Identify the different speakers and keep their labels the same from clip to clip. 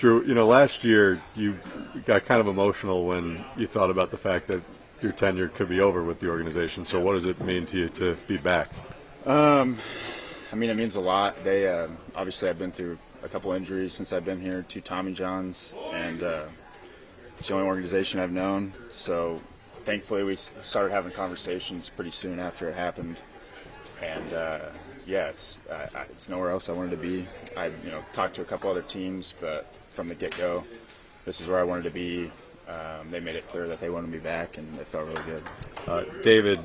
Speaker 1: Drew, last year you got kind of emotional when you thought about the fact that your tenure could be over with the organization. So what does it mean to you to be back?
Speaker 2: It means a lot. Obviously I've been through a couple injuries since I've been here, 2 Tommy Johns, and it's the only organization I've known. So thankfully we started having conversations pretty soon after it happened, and it's nowhere else I wanted to be. I talked to a couple other teams, but from the get-go, this is where I wanted to be. They made it clear that they wanted me back, and it felt really good.
Speaker 1: David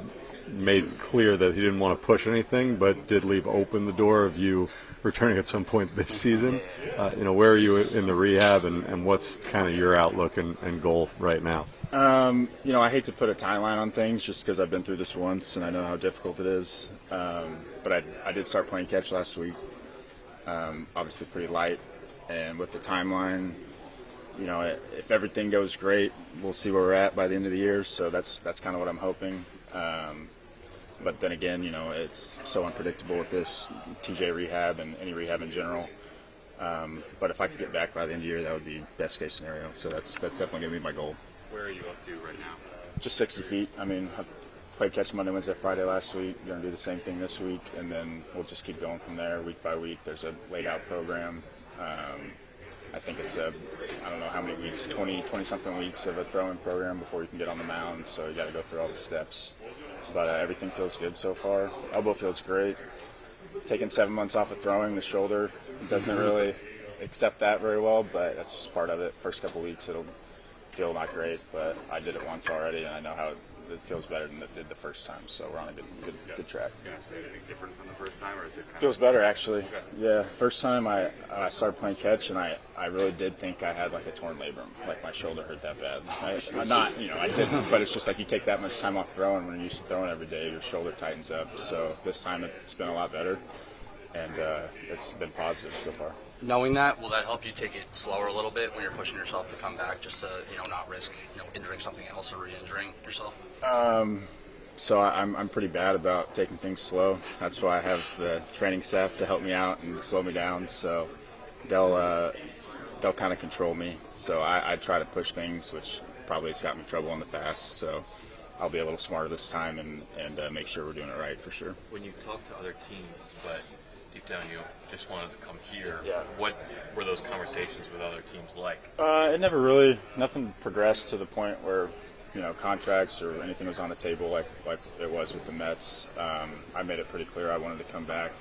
Speaker 1: made clear that he didn't want to push anything, but did leave open the door of you returning at some point this season. Where are you in the rehab, and what's kind of your outlook and goal right now?
Speaker 2: I hate to put a timeline on things just because I've been through this once and I know how difficult it is. But I did start playing catch last week. Obviously pretty light, and with the timeline, if everything goes great, we'll see where we're at by the end of the year. So that's kind of what I'm hoping. But then again, it's so unpredictable with this TJ rehab and any rehab in general. But if I could get back by the end of the year, that would be best case scenario. So that's definitely going to be my goal.
Speaker 3: Where are you up to right now?
Speaker 2: Just 60 feet. I played catch Monday, Wednesday, Friday last week. Going to do the same thing this week, and then we'll just keep going from there week by week. There's a laid-out program. I think it's I don't know how many weeks, 20-something weeks of a throwing program before you can get on the mound, so you got to go through all the steps. But everything feels good so far. Elbow feels great. Taking 7 months off of throwing, the shoulder doesn't really accept that very well, but that's just part of it. First couple weeks it'll feel not great, but I did it once already, and I know how it feels better than it did the first time, so we're on a good track.
Speaker 3: I was going to say anything different from the first time, or is it kind
Speaker 2: feels better actually? Okay. Yeah, first time I started playing catch, and I really did think I had like a torn labrum, like my shoulder hurt that bad. I didn't, but it's just like you take that much time off throwing when you're used to throwing every day, your shoulder tightens up. So this time it's been a lot better, and it's been positive so far.
Speaker 4: Knowing that, will that help you take it slower a little bit when you're pushing yourself to come back, just to not risk injuring something else or re-injuring yourself?
Speaker 2: So I'm pretty bad about taking things slow. That's why I have the training staff to help me out and slow me down. So they'll kind of control me. So I try to push things, which probably has got me trouble in the past. So I'll be a little smarter this time and make sure we're doing it right for sure.
Speaker 3: When you talk to other teams, but deep down you just wanted to come here,
Speaker 2: yeah.
Speaker 3: What were those conversations with other teams like?
Speaker 2: Nothing progressed to the point where contracts or anything was on the table like it was with the Mets. I made it pretty clear I wanted to come back.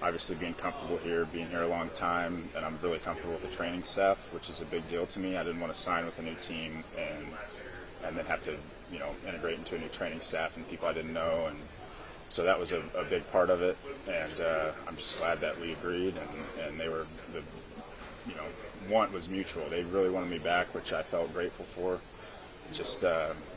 Speaker 2: Obviously being comfortable here, being here a long time, and I'm really comfortable with the training staff, which is a big deal to me. I didn't want to sign with a new team and then have to integrate into a new training staff and people I didn't know, and so that was a big part of it, and I'm just glad that we agreed, and they were want was mutual. They really wanted me back, which I felt grateful for. Just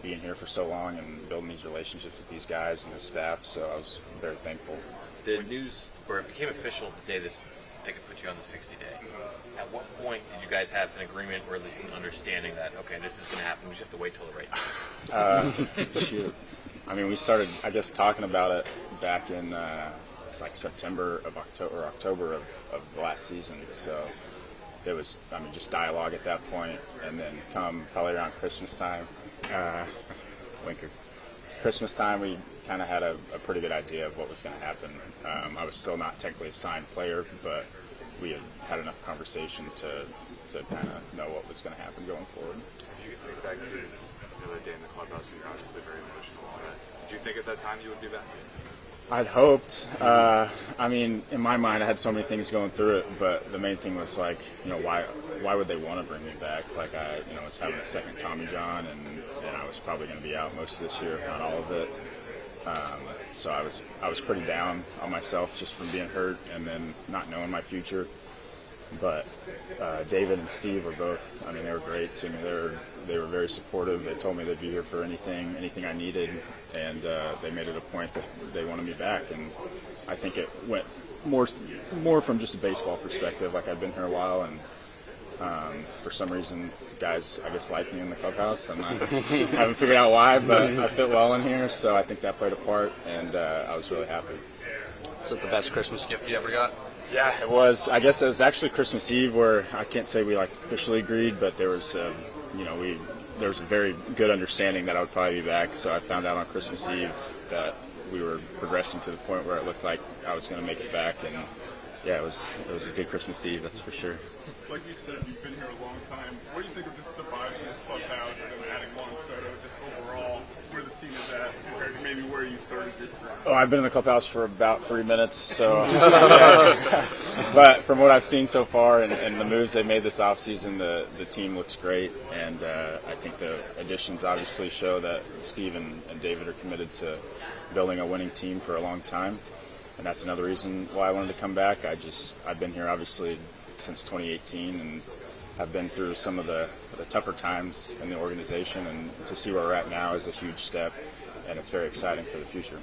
Speaker 2: being here for so long and building these relationships with these guys and the staff, so I was very thankful.
Speaker 3: The news, where it became official the day they could put you on the 60-day, at what point did you guys have an agreement or at least an understanding that, okay, this is going to happen, we just have to wait till the right time?
Speaker 2: Shoot. We started, I guess, talking about it back in October of the last season, so it was, just dialogue at that point, and then come probably around Christmas time, Christmas time, we kind of had a pretty good idea of what was going to happen. I was still not technically a signed player, but we had enough conversation to kind of know what was going to happen going forward.
Speaker 5: If you could think back to the other day in the clubhouse, you're obviously very emotional on it. Did you think at that time you would be back?
Speaker 2: I'd hoped. In my mind, I had so many things going through it, but the main thing was why would they want to bring me back? I was having a second Tommy John, and I was probably going to be out most of this year, if not all of it. So I was pretty down on myself just from being hurt and then not knowing my future. But David and Steve were both, they were great to me. They were very supportive. They told me they'd be here for anything I needed, and they made it a point that they wanted me back. And I think it went more from just a baseball perspective. I've been here a while, and for some reason, guys, I guess, like me in the clubhouse. I haven't figured out why, but I fit well in here, so I think that played a part, and I was really happy.
Speaker 4: Is it the best Christmas gift you ever got?
Speaker 2: Yeah, it was. I guess it was actually Christmas Eve where I can't say we like officially agreed, but there was, there was a very good understanding that I would probably be back. So I found out on Christmas Eve that we were progressing to the point where it looked like I was going to make it back, and yeah, it was a good Christmas Eve, that's for sure.
Speaker 6: Like you said, you've been here a long time. What do you think of just the vibes in this clubhouse and then adding Juan Soto, just overall where the team is at compared to maybe where you started your career?
Speaker 2: Oh, I've been in the clubhouse for about 3 minutes, so yeah. But from what I've seen so far and the moves they made this offseason, the team looks great, and I think the additions obviously show that Steve and David are committed to building a winning team for a long time, and that's another reason why I wanted to come back. I've been here obviously since 2018 and have been through some of the tougher times in the organization, and to see where we're at now is a huge step, and it's very exciting for the future.